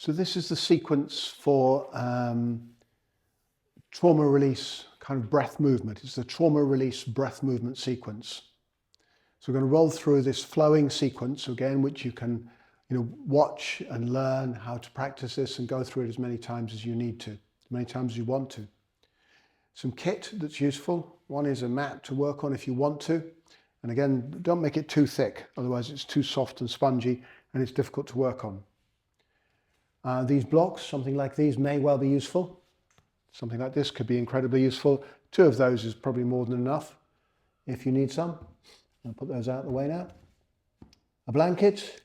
So this is the sequence for trauma release kind of breath movement. It's the trauma release breath movement sequence. So we're going to roll through this flowing sequence again, which you can watch and learn how to practice this and go through it as many times as you need to, as many times as you want to. Some kit that's useful. One is a mat to work on if you want to. And again, don't make it too thick, otherwise it's too soft and spongy and it's difficult to work on. These blocks, something like these, may well be useful. Something like this could be incredibly useful. 2 of those is probably more than enough if you need some. I'll put those out of the way now. A blanket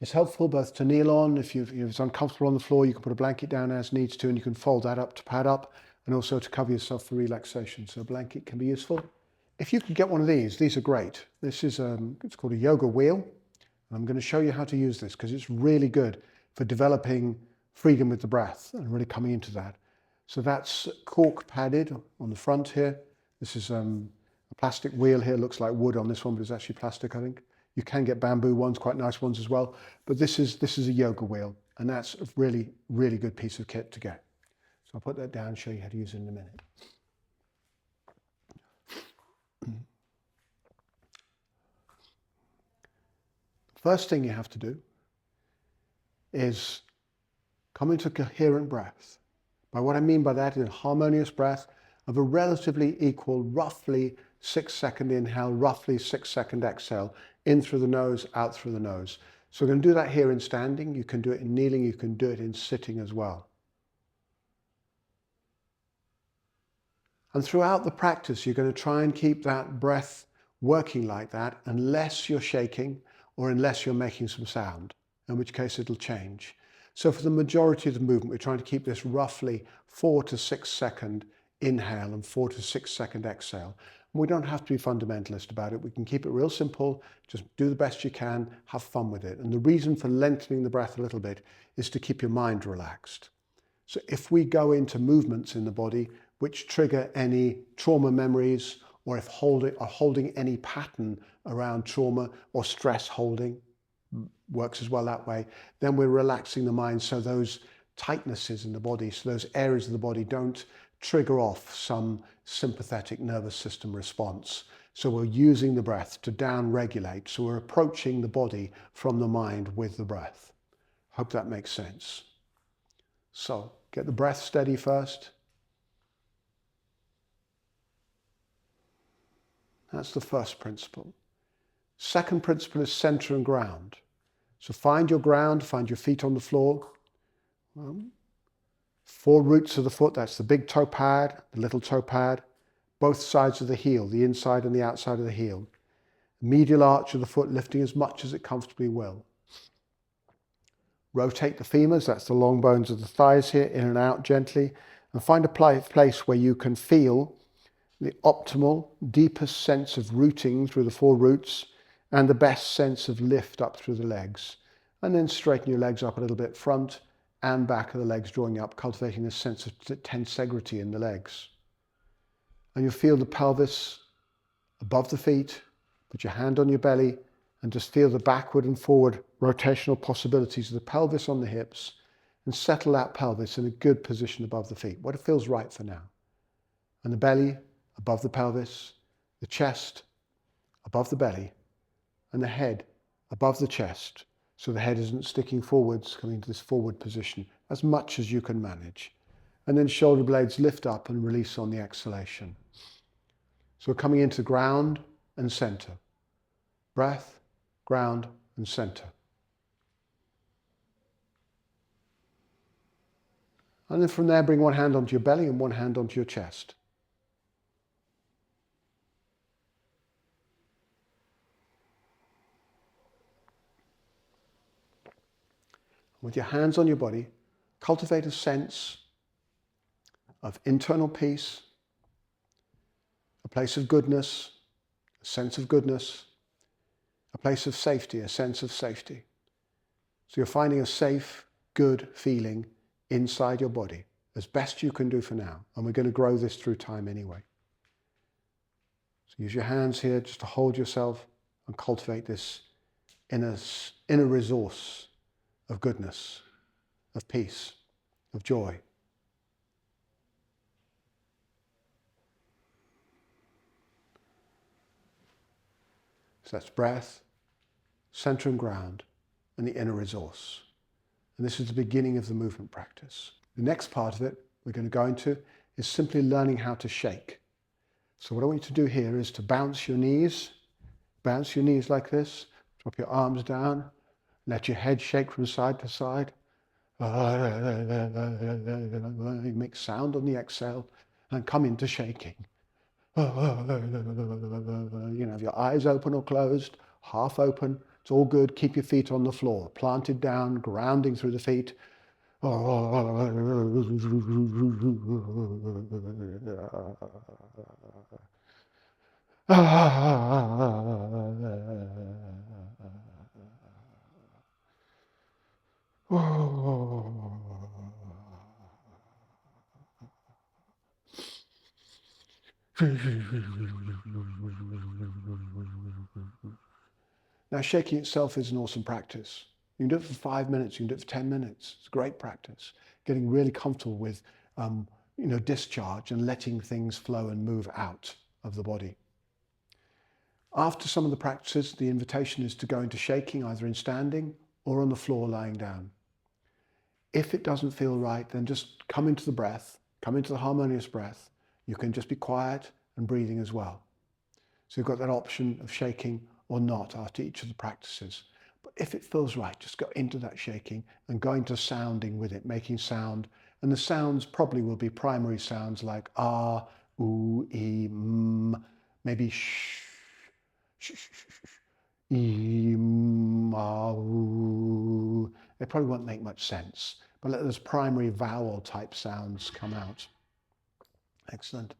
is helpful both to kneel on. If it's uncomfortable on the floor, you can put a blanket down as needs to, and you can fold that up to pad up, and also to cover yourself for relaxation. So a blanket can be useful. If you can get one of these are great. This is it's called a yoga wheel. And I'm going to show you how to use this because it's really good for developing freedom with the breath and really coming into that. So that's cork padded on the front here. This is a plastic wheel here. Looks like wood on this one, but it's actually plastic, I think. You can get bamboo ones, quite nice ones as well. But this is a yoga wheel, and that's a really, really good piece of kit to get. So I'll put that down and show you how to use it in a minute. First thing you have to do is come into coherent breath. By what I mean by that is a harmonious breath of a relatively equal, roughly 6-second inhale, roughly 6-second exhale, in through the nose, out through the nose. So we're going to do that here in standing. You can do it in kneeling. You can do it in sitting as well. And throughout the practice, you're going to try and keep that breath working like that unless you're shaking or unless you're making some sound, in which case it'll change. So for the majority of the movement, we're trying to keep this roughly 4 to 6 second inhale and 4 to 6 second exhale. And we don't have to be fundamentalist about it. We can keep it real simple, just do the best you can, have fun with it. And the reason for lengthening the breath a little bit is to keep your mind relaxed. So if we go into movements in the body which trigger any trauma memories, or if holding any pattern around trauma or stress holding, works as well that way, then we're relaxing the mind so those tightnesses in the body, so those areas of the body don't trigger off some sympathetic nervous system response. So we're using the breath to down-regulate. So we're approaching the body from the mind with the breath. Hope that makes sense. So get the breath steady first. That's the first principle. Second principle is center and ground. So find your ground, find your feet on the floor. 4 roots of the foot, that's the big toe pad, the little toe pad, both sides of the heel, the inside and the outside of the heel. Medial arch of the foot lifting as much as it comfortably will. Rotate the femurs, that's the long bones of the thighs here, in and out gently, and find a place where you can feel the optimal, deepest sense of rooting through the 4 roots and the best sense of lift up through the legs. And then straighten your legs up a little bit, front and back of the legs drawing up, cultivating a sense of tensegrity in the legs. And you'll feel the pelvis above the feet. Put your hand on your belly and just feel the backward and forward rotational possibilities of the pelvis on the hips, and settle that pelvis in a good position above the feet, what it feels right for now. And the belly above the pelvis, the chest above the belly, and the head above the chest, so the head isn't sticking forwards, coming into this forward position as much as you can manage. And then shoulder blades lift up and release on the exhalation. So we're coming into ground and center. Breath, ground, and center. And then from there, bring one hand onto your belly and one hand onto your chest. With your hands on your body, cultivate a sense of internal peace, a place of goodness, a sense of goodness, a place of safety, a sense of safety. So you're finding a safe, good feeling inside your body, as best you can do for now. And we're going to grow this through time anyway. So use your hands here just to hold yourself and cultivate this inner resource of goodness. of peace, of joy. So that's breath, center and ground, and the inner resource. And this is the beginning of the movement practice. The next part of it we're going to go into is simply learning how to shake. So what I want you to do here is to bounce your knees like this, drop your arms down, let your head shake from side to side. You make sound on the exhale and come into shaking. You can have your eyes open or closed, half open. It's all good. Keep your feet on the floor, planted down, grounding through the feet. Now, shaking itself is an awesome practice. You can do it for 5 minutes, you can do it for 10 minutes. It's great practice. Getting really comfortable with discharge and letting things flow and move out of the body. After some of the practices, the invitation is to go into shaking either in standing or on the floor lying down. If it doesn't feel right, then just come into the breath, come into the harmonious breath. You can just be quiet and breathing as well. So you've got that option of shaking or not after each of the practices. But if it feels right, just go into that shaking and go into sounding with it, making sound. And the sounds probably will be primary sounds like ah, ooh, ee, maybe shh, shh, shh, shh, shh, ee, ah, ooh. They probably won't make much sense, but let those primary vowel type sounds come out. Excellent.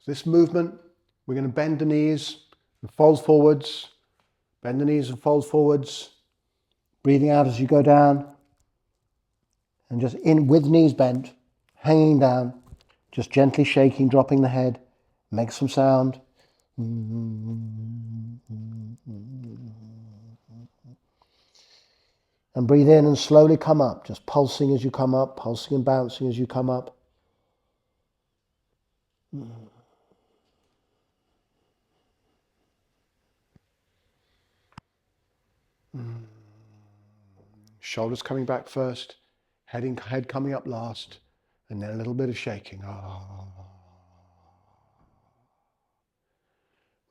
So this movement, we're going to bend the knees and fold forwards. Bend the knees and fold forwards. Breathing out as you go down. And just in with knees bent, hanging down. Just gently shaking, dropping the head. Make some sound. And breathe in and slowly come up. Just pulsing as you come up, pulsing and bouncing as you come up. Shoulders coming back first, head coming up last, and then a little bit of shaking. We're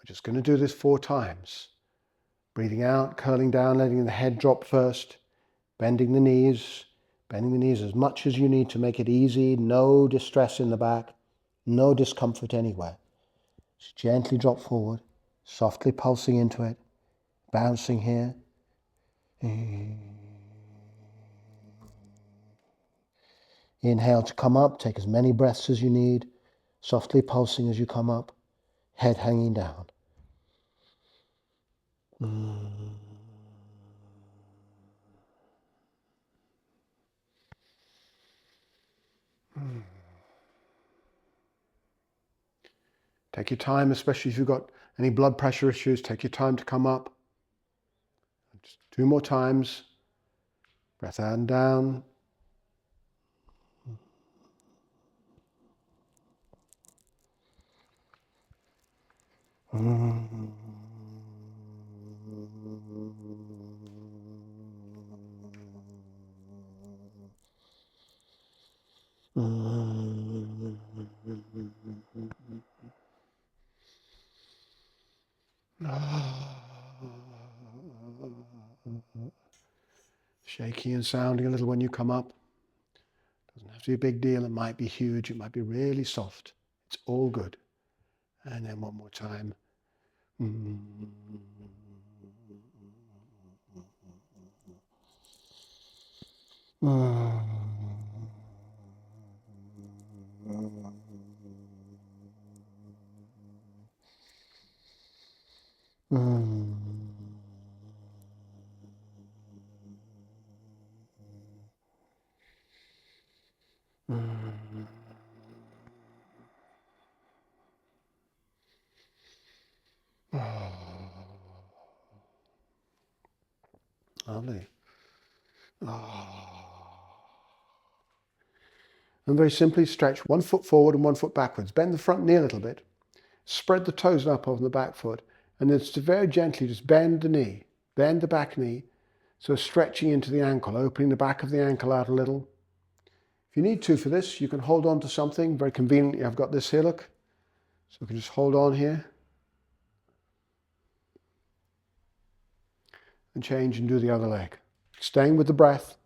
just going to do this 4 times. Breathing out, curling down, letting the head drop first, bending the knees as much as you need to make it easy, no distress in the back, no discomfort anywhere. Just gently drop forward, softly pulsing into it, bouncing here. Inhale to come up, take as many breaths as you need, softly pulsing as you come up, head hanging down. Take your time, especially if you've got any blood pressure issues, take your time to come up. Just 2 more times. Breath out and down. Shaking and sounding a little when you come up. Doesn't have to be a big deal. It might be huge. It might be really soft. It's all good. And then one more time. Lovely. And very simply stretch 1 foot forward and 1 foot backwards. Bend the front knee a little bit. Spread the toes up on the back foot. And then very gently just bend the knee. Bend the back knee. So stretching into the ankle, opening the back of the ankle out a little. If you need to for this, you can hold on to something. Very conveniently, I've got this here, look. So we can just hold on here. And change and do the other leg. Staying with the breath.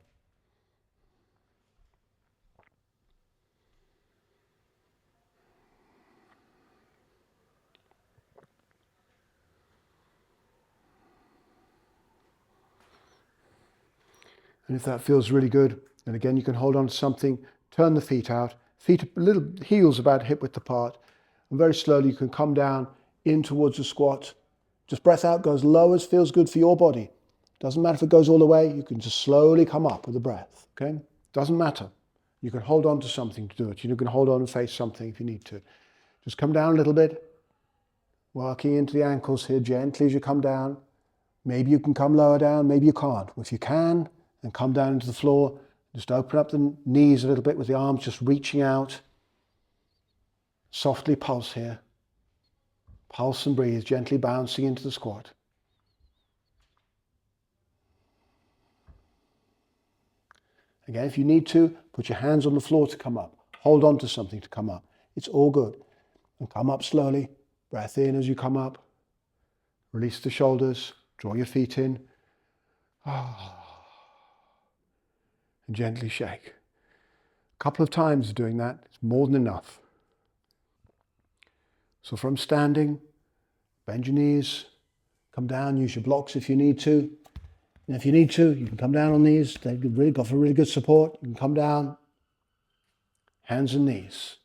And if that feels really good, then again you can hold on to something, turn the feet out, feet a little, heels about hip width apart, and very slowly you can come down in towards the squat. Just breath out, go as low as feels good for your body. Doesn't matter if it goes all the way, you can just slowly come up with the breath, okay? Doesn't matter. You can hold on to something to do it. You can hold on and face something if you need to. Just come down a little bit, working into the ankles here gently as you come down. Maybe you can come lower down, maybe you can't. If you can, and come down into the floor, just open up the knees a little bit with the arms just reaching out. Softly pulse here. Pulse and breathe, gently bouncing into the squat. Again, if you need to, put your hands on the floor to come up. Hold on to something to come up. It's all good. And come up slowly. Breath in as you come up. Release the shoulders. Draw your feet in. And gently shake. A couple of times doing that is more than enough. So from standing, bend your knees, come down, use your blocks if you need to. And if you need to, you can come down on these. They've really got for really good support. You can come down, hands and knees.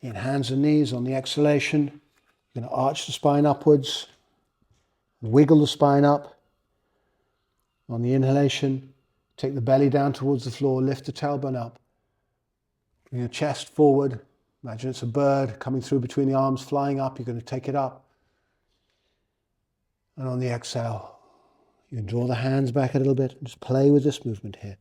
In hands and knees on the exhalation, you're going to arch the spine upwards, wiggle the spine up. On the inhalation, take the belly down towards the floor, lift the tailbone up. Bring your chest forward. Imagine it's a bird coming through between the arms, flying up. You're going to take it up. And on the exhale, you can draw the hands back a little bit and just play with this movement here.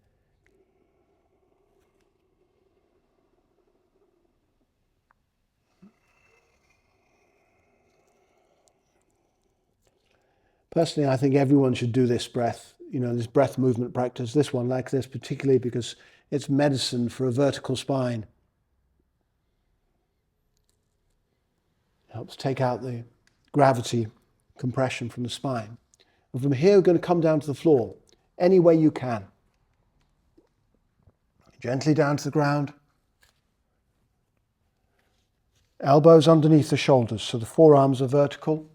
Personally, I think everyone should do this breath, this breath movement practice, this one like this, particularly because it's medicine for a vertical spine. It helps take out the gravity, compression from the spine. And from here, we're going to come down to the floor, any way you can. Gently down to the ground. Elbows underneath the shoulders, so the forearms are vertical.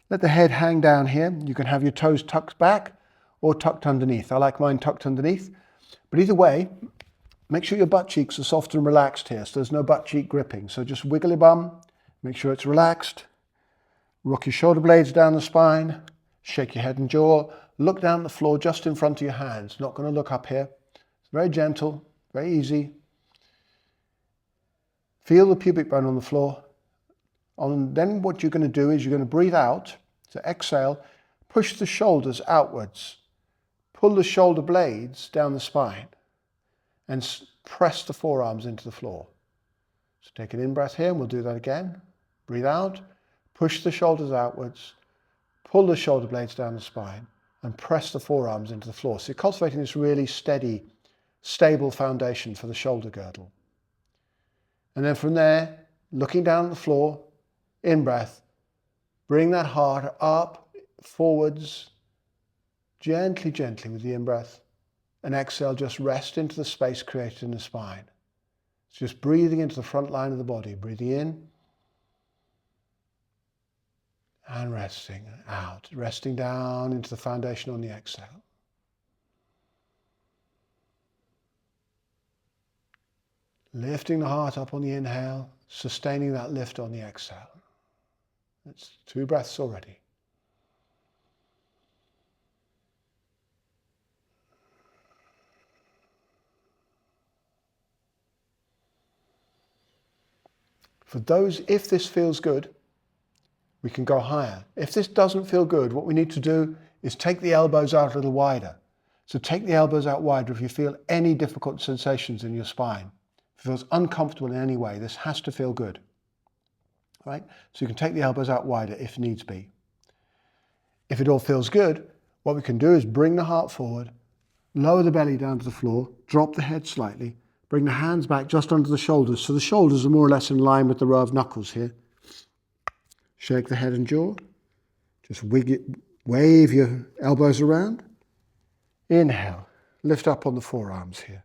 Let the head hang down here. You can have your toes tucked back or tucked underneath. I like mine tucked underneath. But either way, make sure your butt cheeks are soft and relaxed here, so there's no butt cheek gripping. So just wiggle your bum, make sure it's relaxed. Rock your shoulder blades down the spine, shake your head and jaw. Look down at the floor just in front of your hands. Not going to look up here. It's very gentle, very easy. Feel the pubic bone on the floor. And then what you're going to do is you're going to breathe out. So exhale, push the shoulders outwards. Pull the shoulder blades down the spine and press the forearms into the floor. So take an in-breath here and we'll do that again. Breathe out, push the shoulders outwards, pull the shoulder blades down the spine and press the forearms into the floor. So you're cultivating this really steady, stable foundation for the shoulder girdle. And then from there, looking down at the floor, in-breath, bring that heart up, forwards, gently, gently with the in-breath. And exhale, just rest into the space created in the spine. It's just breathing into the front line of the body, breathing in and resting out, resting down into the foundation on the exhale. Lifting the heart up on the inhale, sustaining that lift on the exhale. That's 2 breaths already. For those, if this feels good, we can go higher. If this doesn't feel good, what we need to do is take the elbows out a little wider. So take the elbows out wider if you feel any difficult sensations in your spine. If it feels uncomfortable in any way, this has to feel good. All right? So you can take the elbows out wider if needs be. If it all feels good, what we can do is bring the heart forward, lower the belly down to the floor, drop the head slightly, bring the hands back just under the shoulders. So the shoulders are more or less in line with the row of knuckles here. Shake the head and jaw. Just wave your elbows around. Inhale. Lift up on the forearms here.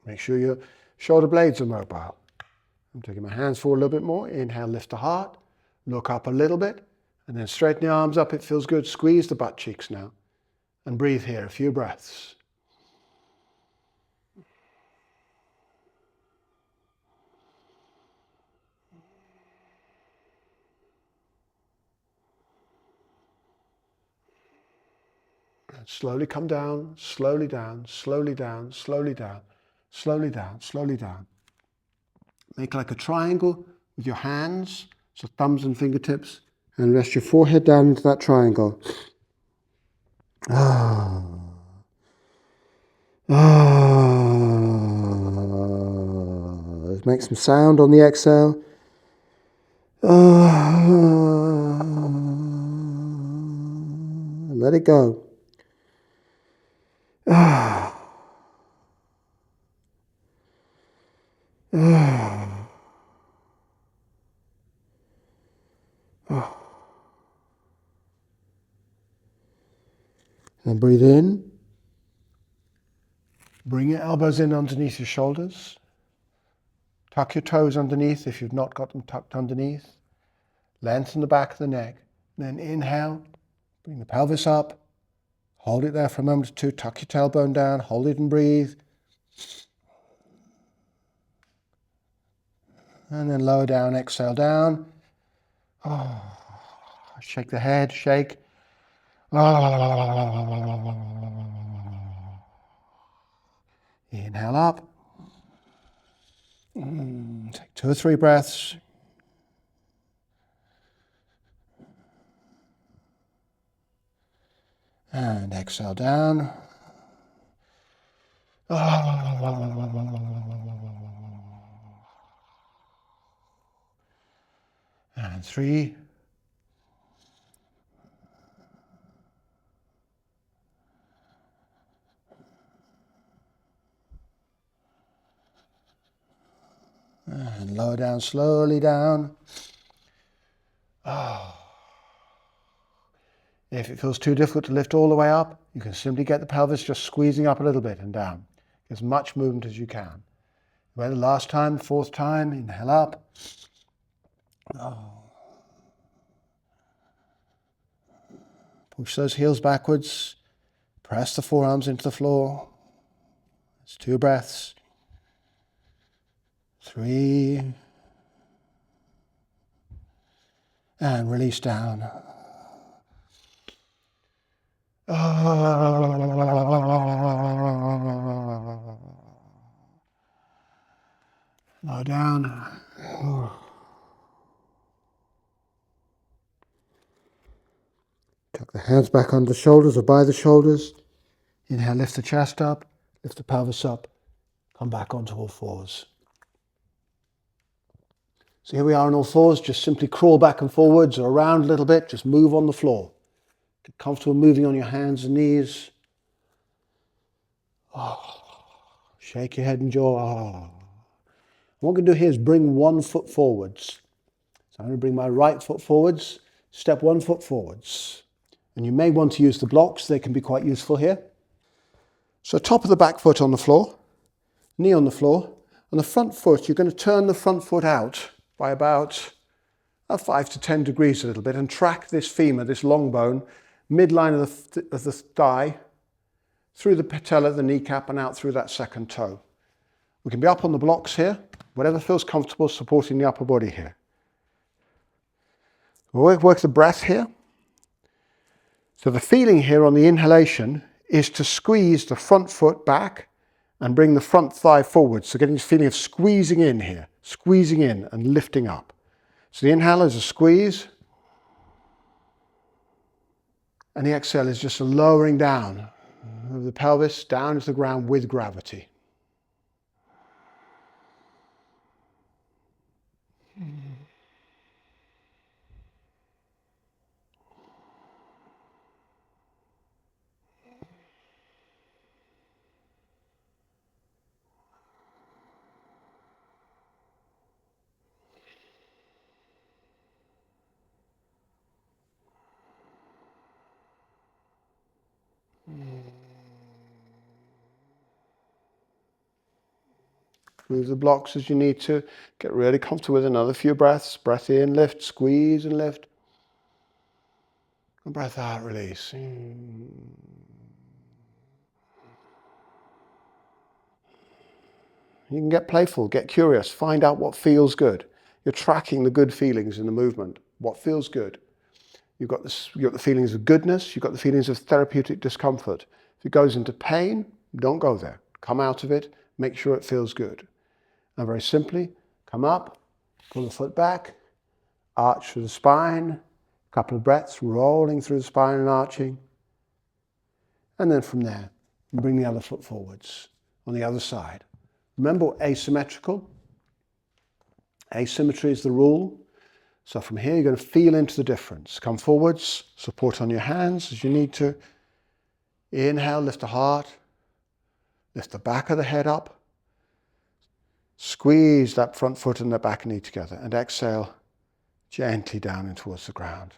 Make sure your shoulder blades are mobile. I'm taking my hands forward a little bit more. Inhale, lift the heart. Look up a little bit. And then straighten the arms up. It feels good. Squeeze the butt cheeks now. And breathe here. A few breaths. Slowly come down, slowly down, slowly down, slowly down, slowly down, slowly down. Make like a triangle with your hands, so thumbs and fingertips, and rest your forehead down into that triangle. Make some sound on the exhale. And let it go. And breathe in. Bring your elbows in underneath your shoulders. Tuck your toes underneath if you've not got them tucked underneath. Lengthen the back of the neck. Then inhale. Bring the pelvis up. Hold it there for a moment or two. Tuck your tailbone down. Hold it and breathe. And then lower down, exhale down. Shake the head, shake. Inhale up. Take 2 or 3 breaths. And exhale down. And 3. And lower down, slowly down. If it feels too difficult to lift all the way up, you can simply get the pelvis just squeezing up a little bit and down. As much movement as you can. Well, the last time, 4th time, inhale up. Push those heels backwards. Press the forearms into the floor. It's 2 breaths. 3. And release down. Lower down. Tuck the hands back under the shoulders or by the shoulders. Inhale, lift the chest up, lift the pelvis up, come back onto all fours. So here we are on all fours, just simply crawl back and forwards or around a little bit, just move on the floor. Get comfortable moving on your hands and knees. Shake your head and jaw. What I'm going to do here is bring 1 foot forwards. So I'm going to bring my right foot forwards, step 1 foot forwards. And you may want to use the blocks, they can be quite useful here. So top of the back foot on the floor, knee on the floor. On the front foot, you're going to turn the front foot out by about 5 to 10 degrees a little bit and track this femur, this long bone, midline of the thigh, through the patella, the kneecap, and out through that second toe. We can be up on the blocks here, whatever feels comfortable supporting the upper body here. We'll work the breath here. So the feeling here on the inhalation is to squeeze the front foot back and bring the front thigh forward. So getting this feeling of squeezing in here, squeezing in and lifting up. So the inhale is a squeeze, and the exhale is just a lowering down of the pelvis down into the ground with gravity. Move the blocks as you need to. Get really comfortable with another few breaths. Breath in, lift, squeeze and lift. And breath out, release. You can get playful, get curious, find out what feels good. You're tracking the good feelings in the movement. What feels good? You've got the feelings of goodness, you've got the feelings of therapeutic discomfort. If it goes into pain, don't go there. Come out of it, make sure it feels good. Now very simply, come up, pull the foot back, arch through the spine, a couple of breaths rolling through the spine and arching. And then from there, bring the other foot forwards on the other side. Remember, asymmetrical. Asymmetry is the rule. So from here, you're going to feel into the difference. Come forwards, support on your hands as you need to. Inhale, lift the heart. Lift the back of the head up. Squeeze that front foot and the back knee together. And exhale gently down and towards the ground.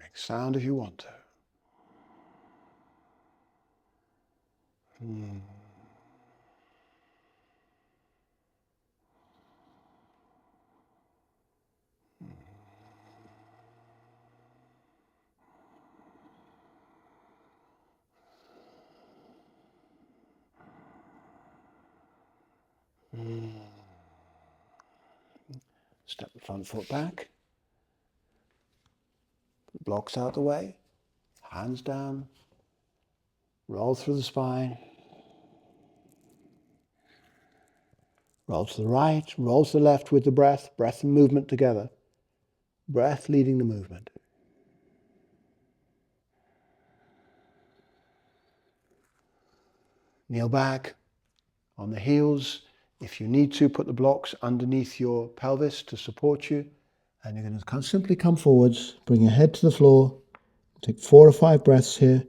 Make sound if you want to. Step the front foot back. Blocks out the way. Hands down. Roll through the spine. Roll to the right, roll to the left with the breath. Breath and movement together. Breath leading the movement. Kneel back on the heels. If you need to, put the blocks underneath your pelvis to support you. And you're going to simply come forwards, bring your head to the floor. Take 4 or 5 breaths here.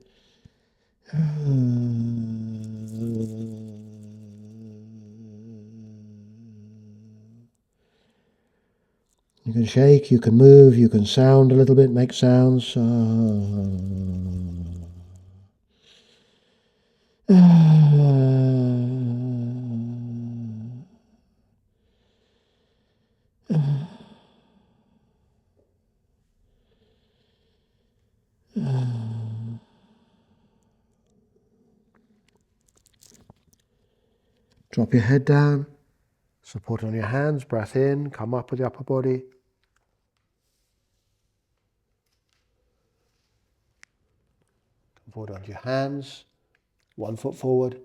You can shake, you can move, you can sound a little bit, make sounds. Drop your head down, support on your hands, breath in, come up with the upper body. Come forward onto your hands, 1 foot forward,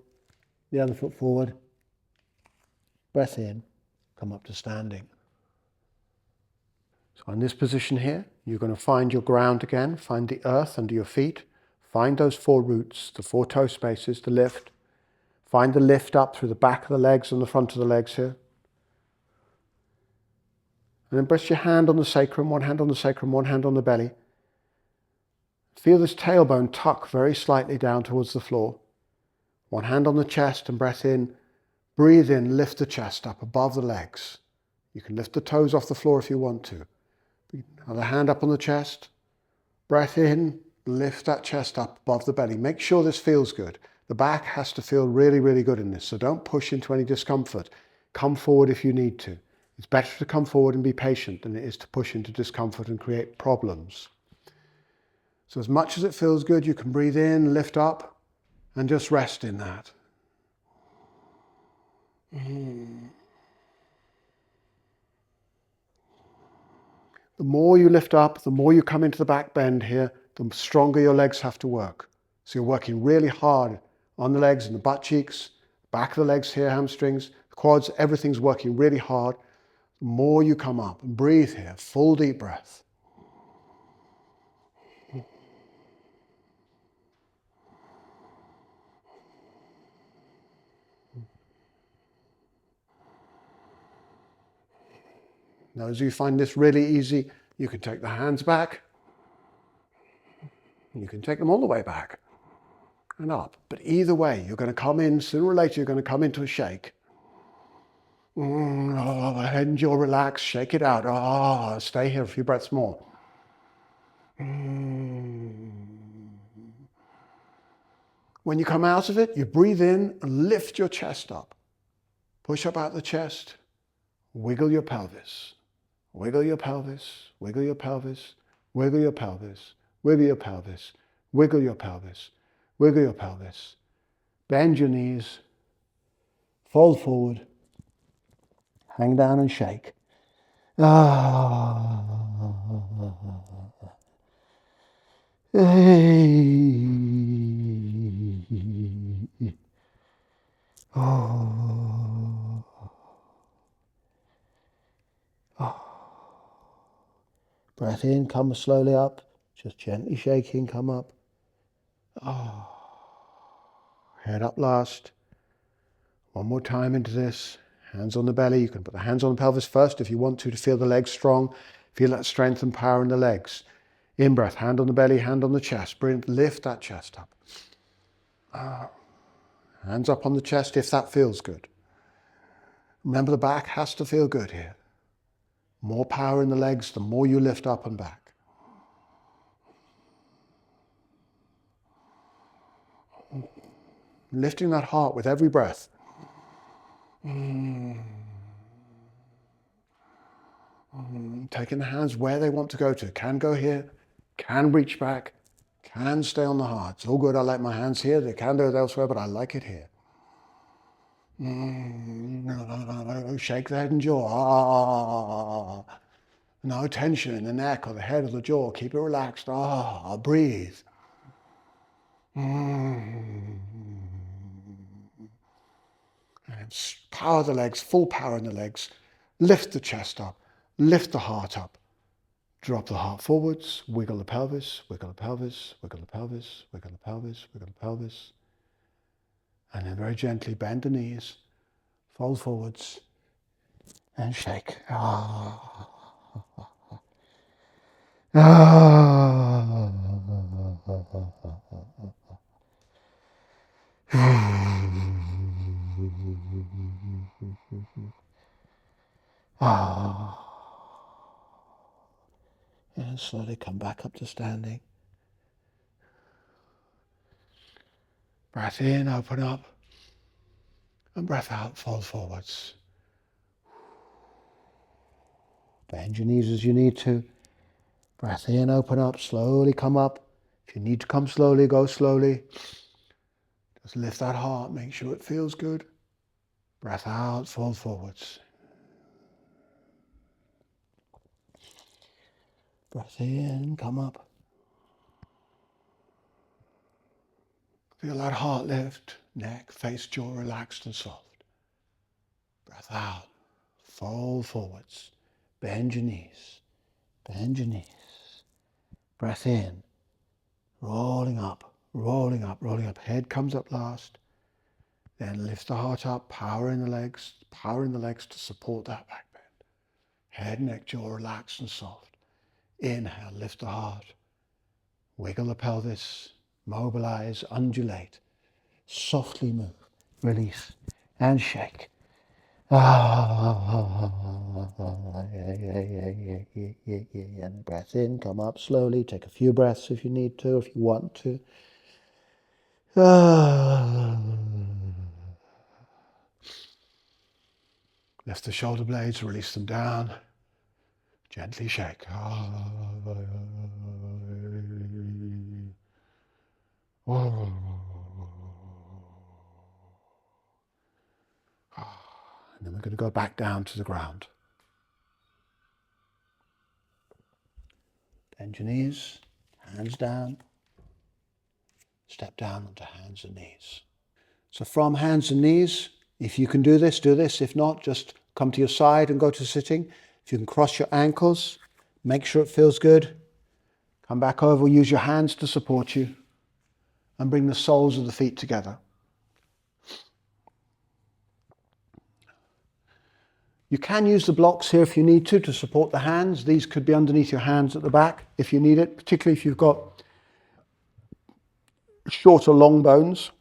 the other foot forward. Breath in, come up to standing. So in this position here, you're going to find your ground again, find the earth under your feet, find those 4 roots, the 4 toe spaces, the lift. Find the lift up through the back of the legs and the front of the legs here. And then press your hand on the sacrum, one hand on the sacrum, one hand on the belly. Feel this tailbone tuck very slightly down towards the floor. One hand on the chest and breath in. Breathe in, lift the chest up above the legs. You can lift the toes off the floor if you want to. Other hand up on the chest. Breath in, lift that chest up above the belly. Make sure this feels good. The back has to feel really, really good in this, so don't push into any discomfort. Come forward if you need to. It's better to come forward and be patient than it is to push into discomfort and create problems. So as much as it feels good, you can breathe in, lift up, and just rest in that. The more you lift up, the more you come into the back bend here, the stronger your legs have to work. So you're working really hard on the legs and the butt cheeks, back of the legs here, hamstrings, quads, everything's working really hard. The more you come up and breathe here, full deep breath. Now, as you find this really easy, you can take the hands back. You can take them all the way back and up. But either way, you're going to come in, sooner or later, you're going to come into a shake. Head and jaw relax, shake it out. Stay here a few breaths more. When you come out of it, you breathe in and lift your chest up. Push up out the chest. Wiggle your pelvis. Wiggle your pelvis. Wiggle your pelvis. Wiggle your pelvis. Wiggle your pelvis. Wiggle your pelvis. Wiggle your pelvis. Bend your knees. Fold forward. Hang down and shake. Breath in, come slowly up, just gently shaking, come up. Head up last. One more time into this. Hands on the belly. You can put the hands on the pelvis first if you want to feel the legs strong. Feel that strength and power in the legs. In breath, hand on the belly, hand on the chest. Lift that chest up. Hands up on the chest if that feels good. Remember, the back has to feel good here. More power in the legs, the more you lift up and back. Lifting that heart with every breath. Taking the hands where they want to go to. Can go here, can reach back, can stay on the heart. It's all good. I like my hands here. They can do it elsewhere, but I like it here. Shake the head and jaw. No tension in the neck or the head or the jaw. Keep it relaxed. Breathe. Power the legs, full power in the legs. Lift the chest up. Lift the heart up. Drop the heart forwards. Wiggle the pelvis. Wiggle the pelvis. Wiggle the pelvis. Wiggle the pelvis. Wiggle the pelvis. And then very gently bend the knees. Fold forwards. And shake. And slowly come back up to standing. Breath in, open up. And breath out, fold forwards. Bend your knees as you need to. Breath in, open up, slowly come up. If you need to come slowly, go slowly. Just lift that heart, make sure it feels good. Breath out, fold forwards. Breath in, come up. Feel that heart lift, neck, face, jaw relaxed and soft. Breath out, fold forwards. Bend your knees, bend your knees. Breath in, rolling up, rolling up, rolling up. Head comes up last. Then lift the heart up, power in the legs to support that back bend. Head, neck, jaw relaxed and soft. Inhale, lift the heart. Wiggle the pelvis, mobilize, undulate. Softly move, release, and shake. And breath in, come up slowly. Take a few breaths if you need to, if you want to. Lift the shoulder blades, release them down. Gently shake. And then we're going to go back down to the ground. Bend your knees, hands down. Step down onto hands and knees. So from hands and knees, if you can do this, do this. If not, just come to your side and go to sitting. If you can cross your ankles, make sure it feels good. Come back over, use your hands to support you, and bring the soles of the feet together. You can use the blocks here if you need to support the hands. These could be underneath your hands at the back if you need it, particularly if you've got shorter long bones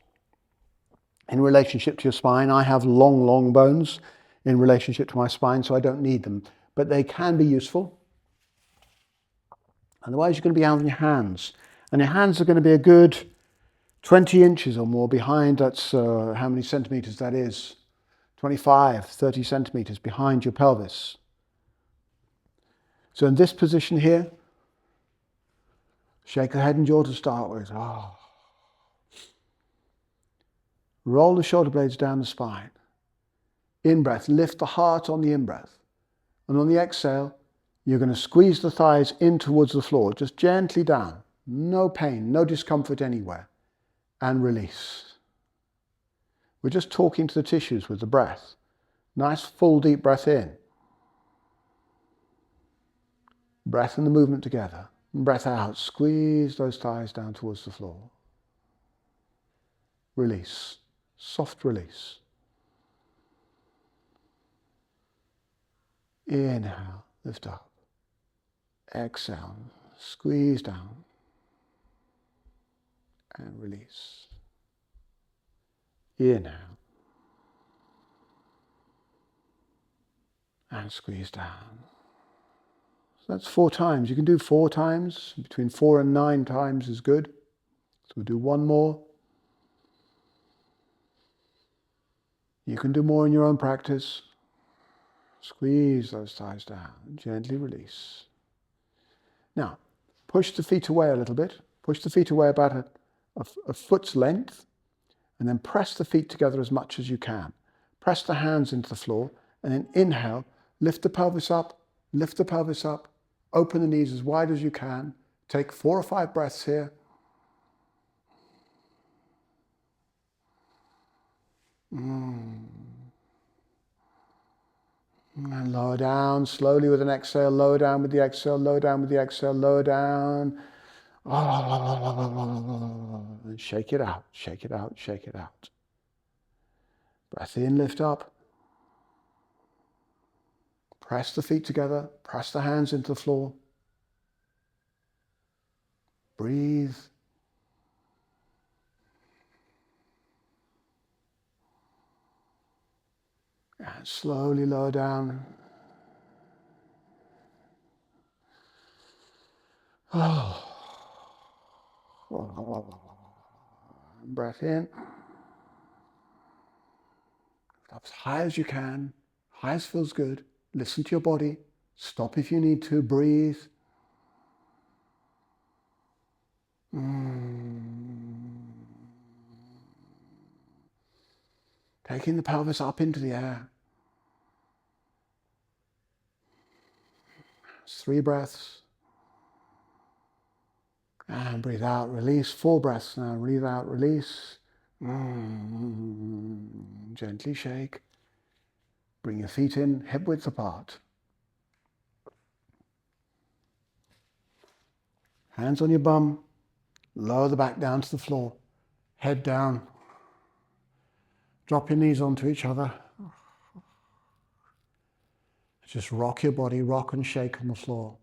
in relationship to your spine. I have long bones in relationship to my spine, so I don't need them, but they can be useful. Otherwise, you're going to be out on your hands, and your hands are going to be a good 20 inches or more behind. That's how many centimeters that is? 25, 30 centimeters behind your pelvis. So in this position here, shake the head and jaw to start with. Roll the shoulder blades down the spine. In-breath, lift the heart on the in-breath. And on the exhale, you're going to squeeze the thighs in towards the floor, just gently down. No pain, no discomfort anywhere. And release. We're just talking to the tissues with the breath. Nice full deep breath in. Breath and the movement together. And breath out. Squeeze those thighs down towards the floor. Release. Soft release. Inhale. Lift up. Exhale. Squeeze down. And release. Inhale. And squeeze down. So that's 4 times. You can do 4 times. Between 4 and 9 times is good. So we'll do one more. You can do more in your own practice. Squeeze those thighs down. Gently release. Now, push the feet away a little bit. Push the feet away about a foot's length. And then press the feet together as much as you can. Press the hands into the floor. And then inhale. Lift the pelvis up. Lift the pelvis up. Open the knees as wide as you can. Take 4 or 5 breaths here. And lower down slowly with an exhale. Lower down with the exhale. Lower down with the exhale. Lower down. And shake it out. Shake it out. Shake it out. Breath in, lift up. Press the feet together. Press the hands into the floor. Breathe. And slowly lower down. Breath in. Up as high as you can. High as feels good. Listen to your body. Stop if you need to. Breathe. Taking the pelvis up into the air. It's 3 breaths. And breathe out, release. 4 breaths now. Breathe out, release. Gently shake. Bring your feet in, hip width apart. Hands on your bum. Lower the back down to the floor. Head down. Drop your knees onto each other. Just rock your body, rock and shake on the floor.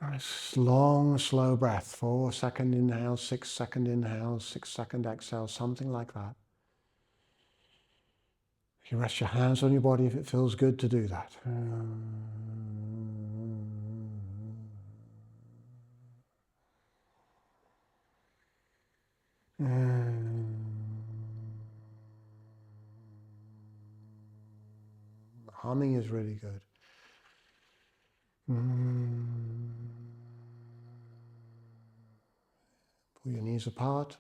Nice long, slow breath. 4-second inhale, 6-second inhale, 6-second exhale, something like that. You can rest your hands on your body if it feels good to do that. Humming is really good. knees apart.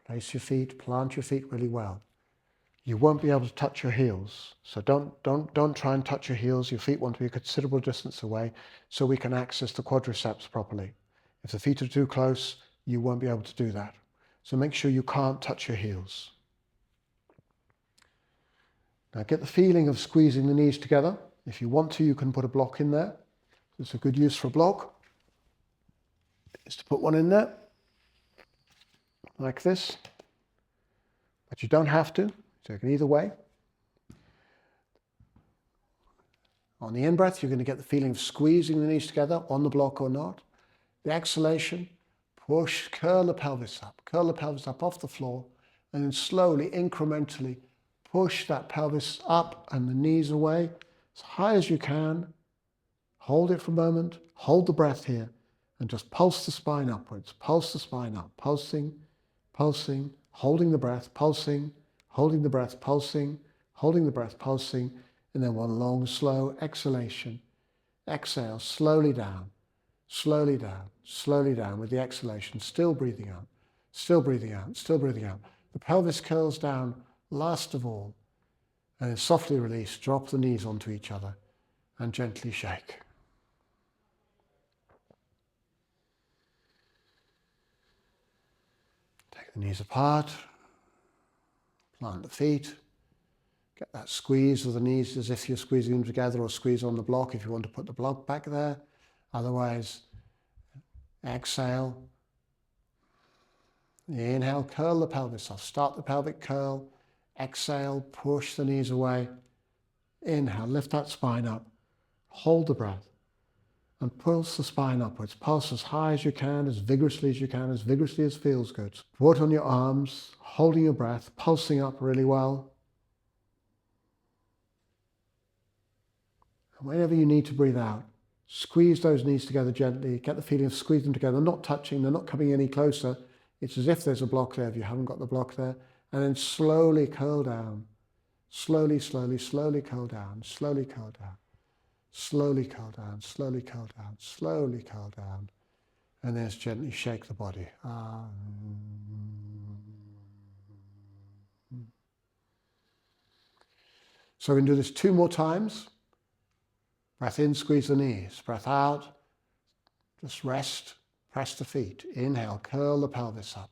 Place your feet, plant your feet really well. You won't be able to touch your heels, so don't try and touch your heels. Your feet want to be a considerable distance away so we can access the quadriceps properly. If the feet are too close, you won't be able to do that. So make sure you can't touch your heels. Now get the feeling of squeezing the knees together. If you want to, you can put a block in there. It's a good use for a block, is to put one in there, like this. But you don't have to, so you can either way. On the in-breath, you're going to get the feeling of squeezing the knees together on the block or not. The exhalation, push, curl the pelvis up off the floor, and then slowly, incrementally push that pelvis up and the knees away as high as you can. Hold it for a moment, hold the breath here, and just pulse the spine upwards, pulse the spine up, pulsing, pulsing, holding the breath, pulsing, holding the breath, pulsing, holding the breath, pulsing, and then one long, slow exhalation. Exhale, slowly down, slowly down, slowly down with the exhalation, still breathing out, still breathing out, still breathing out. The pelvis curls down last of all, and then softly release, drop the knees onto each other, and gently shake. Take the knees apart, plant the feet, get that squeeze of the knees as if you're squeezing them together, or squeeze on the block if you want to put the block back there. Otherwise, exhale. Inhale, curl the pelvis off. Start the pelvic curl. Exhale, push the knees away. Inhale, lift that spine up. Hold the breath. And pulse the spine upwards. Pulse as high as you can, as vigorously as feels good. Put on your arms, holding your breath, pulsing up really well. And whenever you need to breathe out, squeeze those knees together gently. Get the feeling of squeezing them together, not touching, they're not coming any closer. It's as if there's a block there if you haven't got the block there. And then slowly curl down. Slowly, slowly, slowly curl down. Slowly curl down. Slowly curl down, slowly curl down, slowly curl down. And then just gently shake the body. So we can do this 2 more times. Breath in, squeeze the knees. Breath out, just rest, press the feet. Inhale, curl the pelvis up.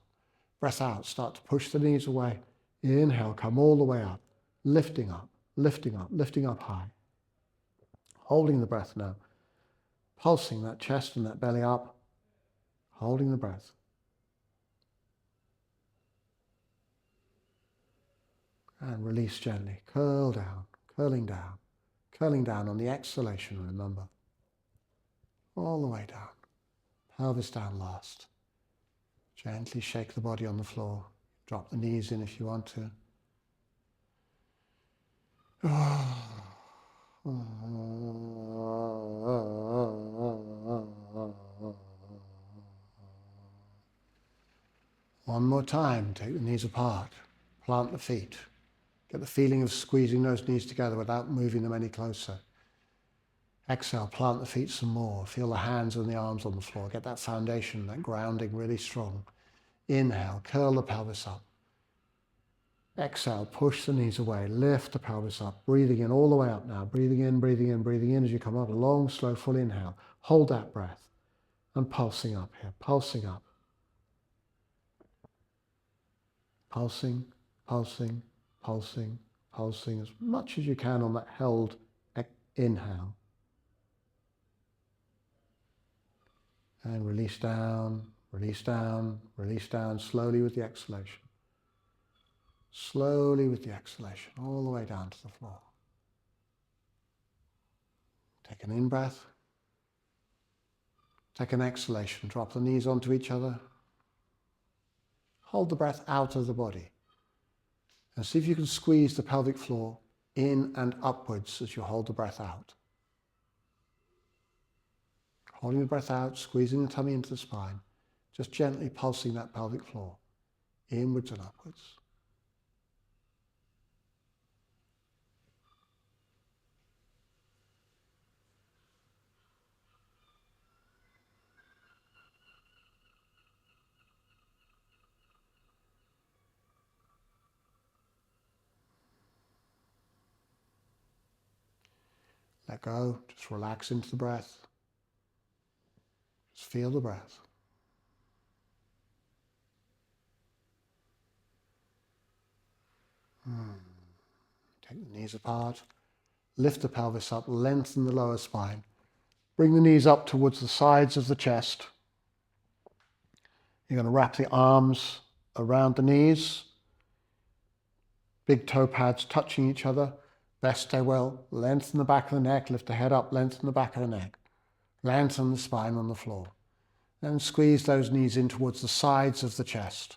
Breath out, start to push the knees away. Inhale, come all the way up, lifting up, lifting up, lifting up high. Holding the breath now, pulsing that chest and that belly up, holding the breath. And release gently, curl down, curling down on the exhalation, remember. All the way down, pelvis down last. Gently shake the body on the floor, drop the knees in if you want to. One more time, take the knees apart, plant the feet. Get the feeling of squeezing those knees together without moving them any closer. Exhale, plant the feet some more. Feel the hands and the arms on the floor. Get that foundation, that grounding really strong. Inhale, curl the pelvis up. Exhale, push the knees away, lift the pelvis up, breathing in all the way up now. Breathing in, breathing in, breathing in as you come up. A long, slow, full inhale. Hold that breath and pulsing up here, pulsing up. Pulsing, pulsing, pulsing, pulsing as much as you can on that held inhale. And release down, release down, release down slowly with the exhalation. Slowly with the exhalation, all the way down to the floor. Take an in-breath. Take an exhalation. Drop the knees onto each other. Hold the breath out of the body. And see if you can squeeze the pelvic floor in and upwards as you hold the breath out. Holding the breath out, squeezing the tummy into the spine. Just gently pulsing that pelvic floor inwards and upwards. Let go, just relax into the breath. Just feel the breath. Take the knees apart, lift the pelvis up, lengthen the lower spine. Bring the knees up towards the sides of the chest. You're going to wrap the arms around the knees. Big toe pads touching each other. Best stay well. Lengthen the back of the neck, lift the head up, lengthen the back of the neck. Lengthen the spine on the floor. Then squeeze those knees in towards the sides of the chest.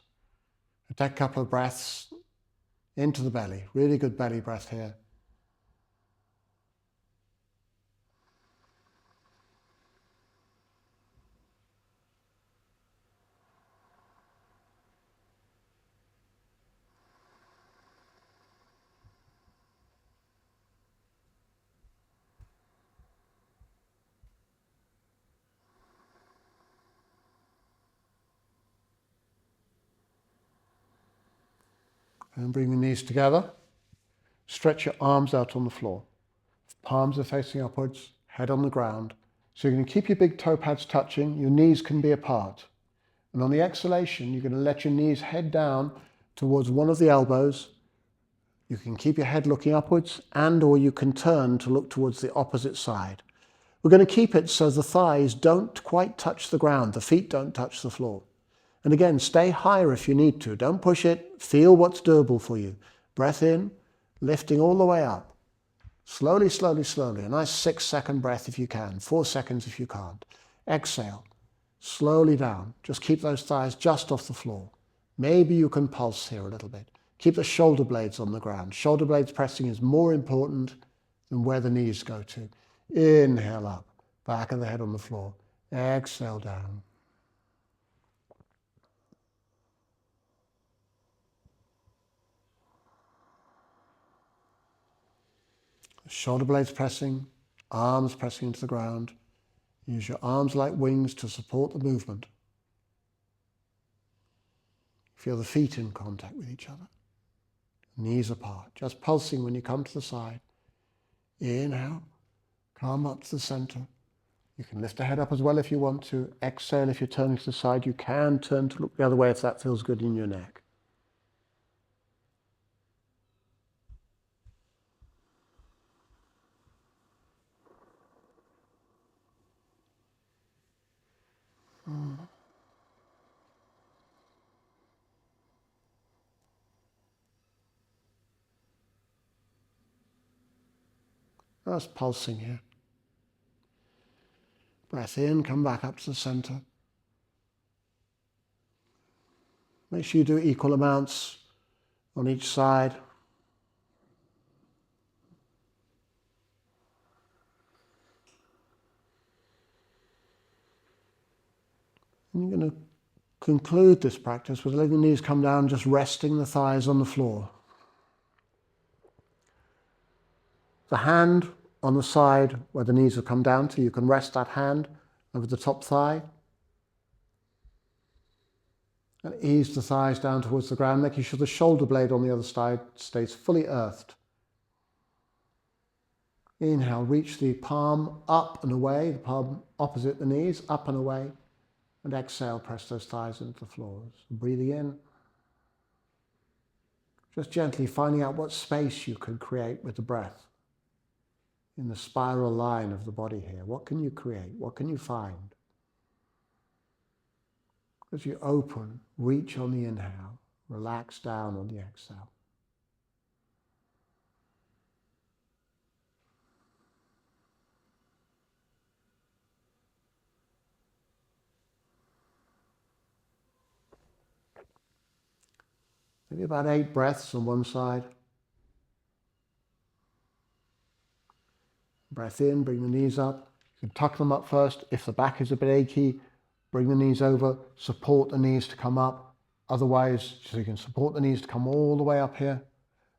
Take a couple of breaths into the belly. Really good belly breath here. And bring the knees together. Stretch your arms out on the floor. Palms are facing upwards, head on the ground. So you're going to keep your big toe pads touching. Your knees can be apart. And on the exhalation, you're going to let your knees head down towards one of the elbows. You can keep your head looking upwards, and or you can turn to look towards the opposite side. We're going to keep it so the thighs don't quite touch the ground. The feet don't touch the floor. And again, stay higher if you need to. Don't push it. Feel what's doable for you. Breath in, lifting all the way up. Slowly, slowly, slowly. A nice 6-second breath if you can. 4 seconds if you can't. Exhale. Slowly down. Just keep those thighs just off the floor. Maybe you can pulse here a little bit. Keep the shoulder blades on the ground. Shoulder blades pressing is more important than where the knees go to. Inhale up. Back of the head on the floor. Exhale down. Shoulder blades pressing, arms pressing into the ground. Use your arms like wings to support the movement. Feel the feet in contact with each other. Knees apart, just pulsing when you come to the side. Inhale, come up to the center. You can lift the head up as well if you want to. Exhale, if you're turning to the side, you can turn to look the other way if that feels good in your neck. Just pulsing here. Breath in, come back up to the center. Make sure you do equal amounts on each side. And you're going to conclude this practice with letting the knees come down, just resting the thighs on the floor. The hand on the side where the knees have come down to, you can rest that hand over the top thigh. And ease the thighs down towards the ground, making sure the shoulder blade on the other side stays fully earthed. Inhale, reach the palm up and away, the palm opposite the knees, up and away. And exhale, press those thighs into the floors. Breathing in. Just gently finding out what space you can create with the breath. In the spiral line of the body here. What can you create? What can you find? As you open, reach on the inhale, relax down on the exhale. Maybe about 8 breaths on one side. Breath in, bring the knees up. You can tuck them up first. If the back is a bit achy, bring the knees over, support the knees to come up. Otherwise, so you can support the knees to come all the way up here.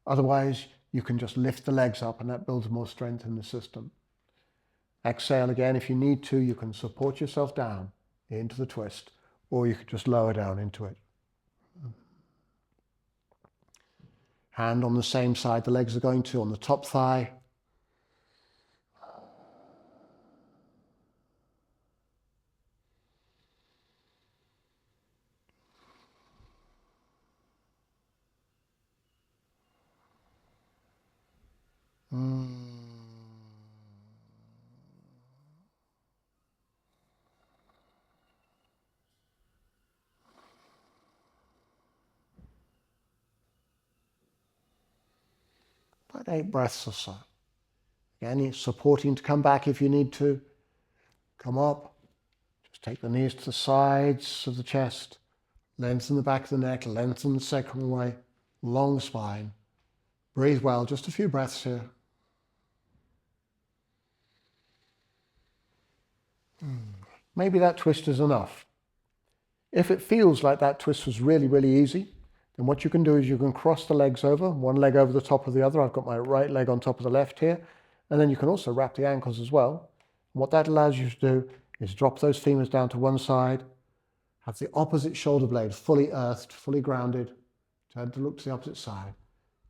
Otherwise, you can just lift the legs up and that builds more strength in the system. Exhale again. If you need to, you can support yourself down into the twist, or you can just lower down into it. Hand on the same side the legs are going to, on the top thigh. about 8 breaths or so. Again, supporting to come back if you need to. Come up. Just take the knees to the sides of the chest. Lengthen the back of the neck. Lengthen the sacrum away. Long spine. Breathe well. Just a few breaths here. Maybe that twist is enough. If it feels like that twist was really, really easy, then what you can do is you can cross the legs over, one leg over the top of the other. I've got my right leg on top of the left here. And then you can also wrap the ankles as well. And what that allows you to do is drop those femurs down to one side, have the opposite shoulder blade fully earthed, fully grounded, turn to look to the opposite side.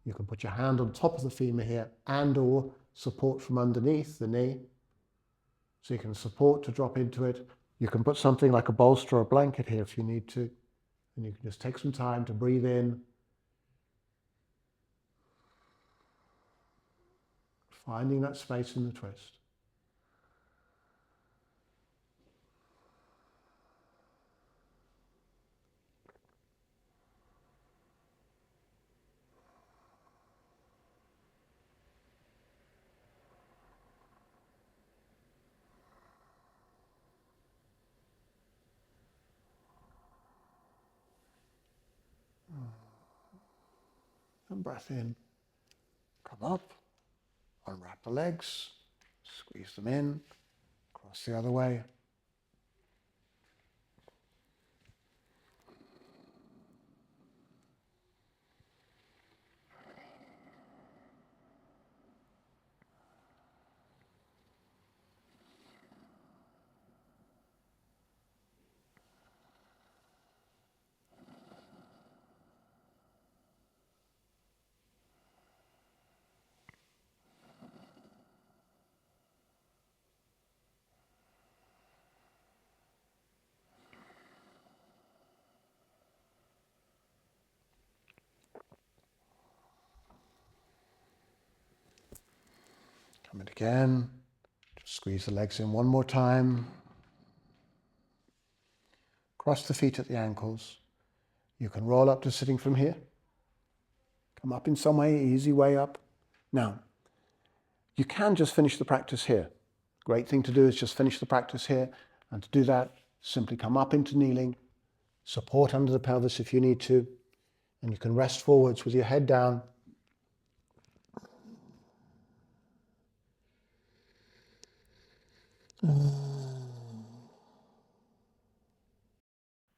You can put your hand on top of the femur here and or support from underneath the knee. So you can support to drop into it. You can put something like a bolster or a blanket here if you need to. And you can just take some time to breathe in. Finding that space in the twist. And breath in. Come up. Unwrap the legs. Squeeze them in. Cross the other way. Come in again. Just squeeze the legs in one more time. Cross the feet at the ankles. You can roll up to sitting from here. Come up in some way, easy way up. Now, you can just finish the practice here. Great thing to do is just finish the practice here. And to do that, simply come up into kneeling, support under the pelvis if you need to, and you can rest forwards with your head down.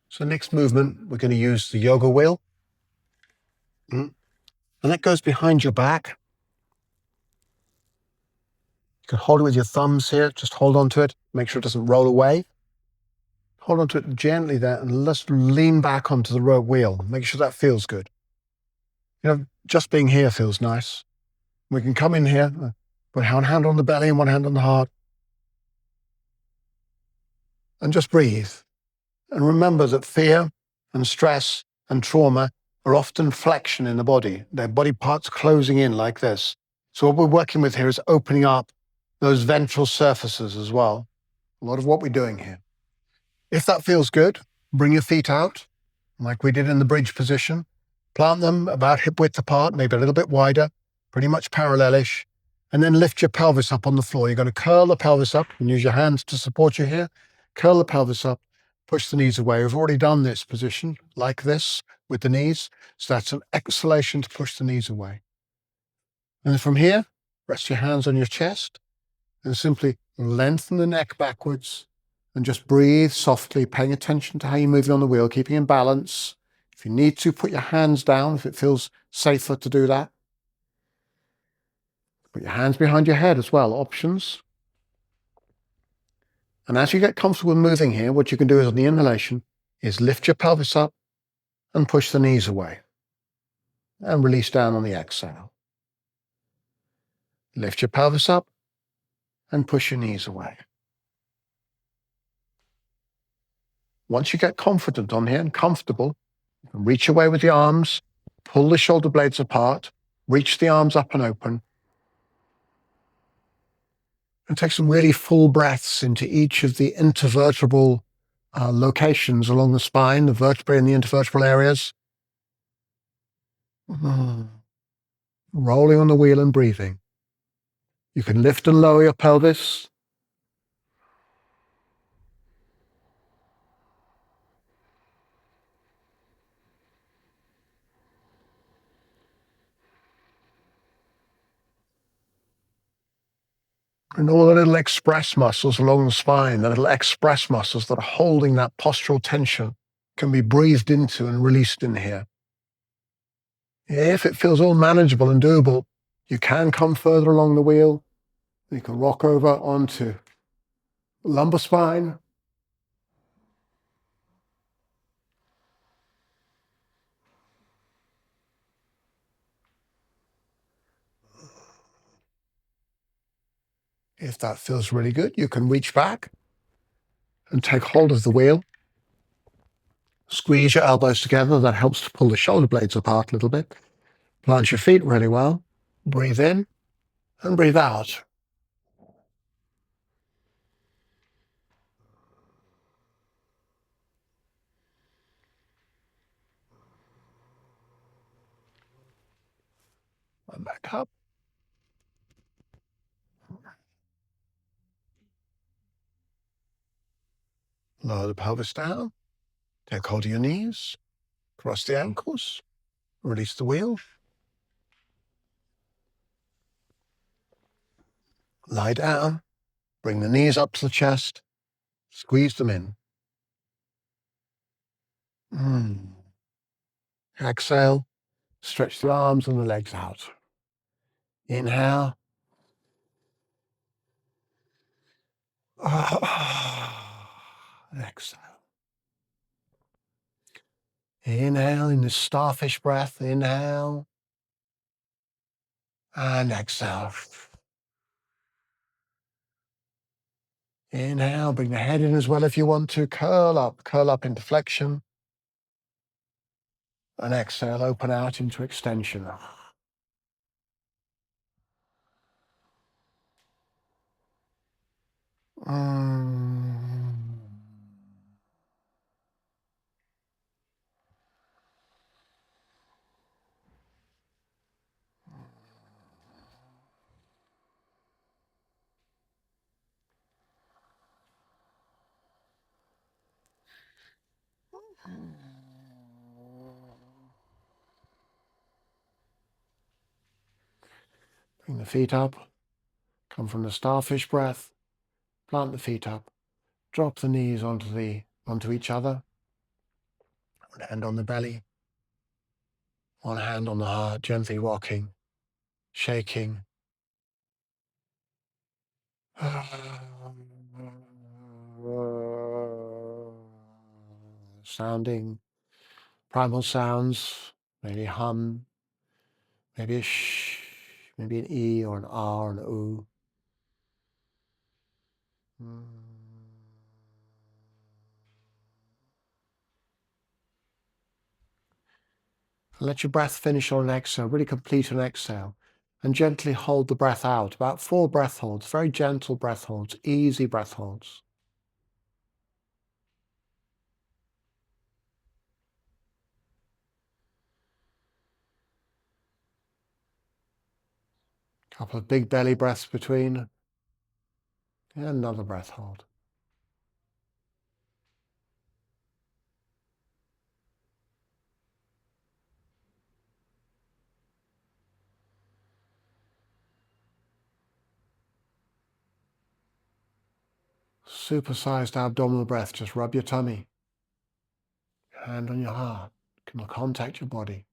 So next movement, we're going to use the yoga wheel. And that goes behind your back. You can hold it with your thumbs here. Just hold on to it. Make sure it doesn't roll away. Hold on to it gently there and let's lean back onto the rope wheel. Make sure that feels good. You know, just being here feels nice. We can come in here, put one hand on the belly and one hand on the heart. And just breathe. And remember that fear and stress and trauma are often flexion in the body. Their body parts closing in like this. So what we're working with here is opening up those ventral surfaces as well. A lot of what we're doing here. If that feels good, bring your feet out, like we did in the bridge position. Plant them about hip width apart, maybe a little bit wider, pretty much parallelish. And then lift your pelvis up on the floor. You're going to curl the pelvis up and use your hands to support you here. Curl the pelvis up, push the knees away. We've already done this position like this with the knees. So that's an exhalation to push the knees away. And then from here, rest your hands on your chest and simply lengthen the neck backwards and just breathe softly, paying attention to how you're moving on the wheel, keeping in balance. If you need to, put your hands down if it feels safer to do that. Put your hands behind your head as well, options. And as you get comfortable moving here, what you can do is on the inhalation is lift your pelvis up and push the knees away. And release down on the exhale. Lift your pelvis up and push your knees away. Once you get confident on here and comfortable, you can reach away with the arms, pull the shoulder blades apart, reach the arms up and open, and take some really full breaths into each of the intervertebral locations along the spine, the vertebrae and the intervertebral areas. rolling on the wheel and breathing. You can lift and lower your pelvis. And all the little express muscles along the spine, the little express muscles that are holding that postural tension, can be breathed into and released in here. If it feels all manageable and doable, you can come further along the wheel. You can rock over onto the lumbar spine. If that feels really good, you can reach back and take hold of the wheel. Squeeze your elbows together. That helps to pull the shoulder blades apart a little bit. Plant your feet really well. Breathe in and breathe out. And back up. Lower the pelvis down. Take hold of your knees. Cross the ankles. Release the wheel. Lie down. Bring the knees up to the chest. Squeeze them in. Exhale. Stretch the arms and the legs out. Inhale. Exhale. Inhale in this starfish breath. Inhale. And exhale. Inhale. Bring the head in as well if you want to. Curl up into flexion. And exhale. Open out into extension. Bring the feet up. Come from the starfish breath. Plant the feet up. Drop the knees onto each other. One hand on the belly. One hand on the heart, gently rocking, shaking. Sounding primal sounds, maybe hum, maybe a sh, maybe an E or an R or an O. Let your breath finish on an exhale, really complete an exhale. And gently hold the breath out, about 4 breath holds, very gentle breath holds, easy breath holds. Couple of big belly breaths between, and another breath hold. Supersized abdominal breath, just rub your tummy. Hand on your heart, can contact your body.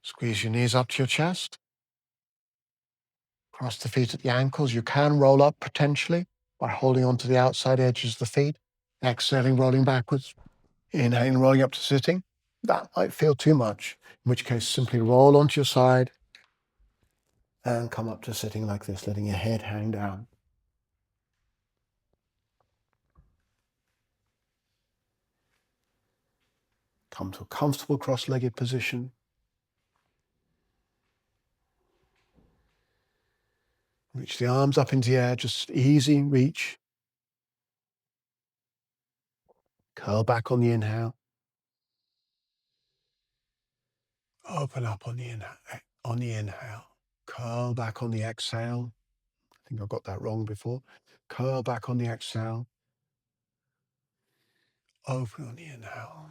Squeeze your knees up to your chest. Cross the feet at the ankles. You can roll up potentially by holding onto the outside edges of the feet. Exhaling, rolling backwards. Inhaling, rolling up to sitting. That might feel too much, in which case simply roll onto your side and come up to sitting like this, letting your head hang down. Come to a comfortable cross-legged position. Reach the arms up into the air, just easy reach. Curl back on the inhale. Open up on the inhale. Curl back on the exhale. I think I got that wrong before. Curl back on the exhale. Open on the inhale.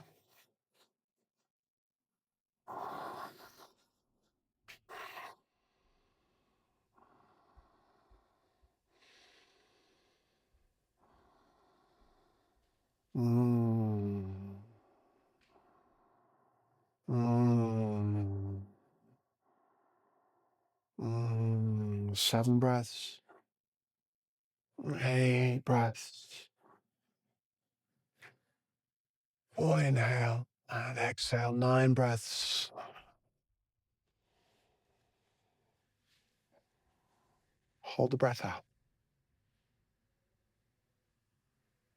Mm. Mm. 7 breaths. 8 breaths. Full inhale and exhale. 9 breaths. Hold the breath out.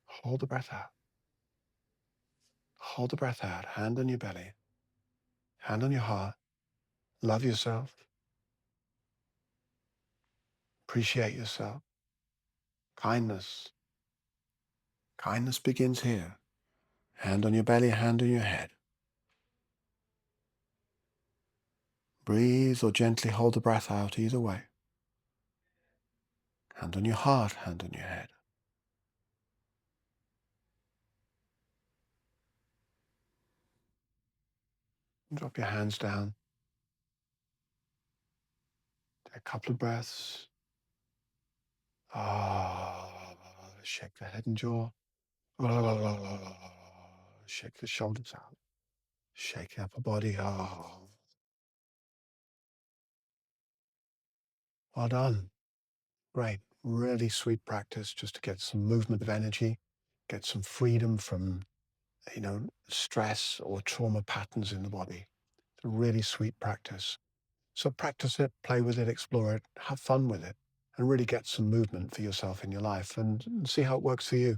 Hold the breath out. Hold the breath out. Hand on your belly. Hand on your heart. Love yourself. Appreciate yourself. Kindness. Kindness begins here. Hand on your belly, hand on your head. Breathe or gently hold the breath out either way. Hand on your heart, hand on your head. Drop your hands down. Take a couple of breaths. Shake the head and jaw. Shake the shoulders out. Shake the upper body. Well done. Great. Really sweet practice just to get some movement of energy, get some freedom from, stress or trauma patterns in the body. It's a really sweet practice. So practice it, play with it, explore it, have fun with it, and really get some movement for yourself in your life and see how it works for you.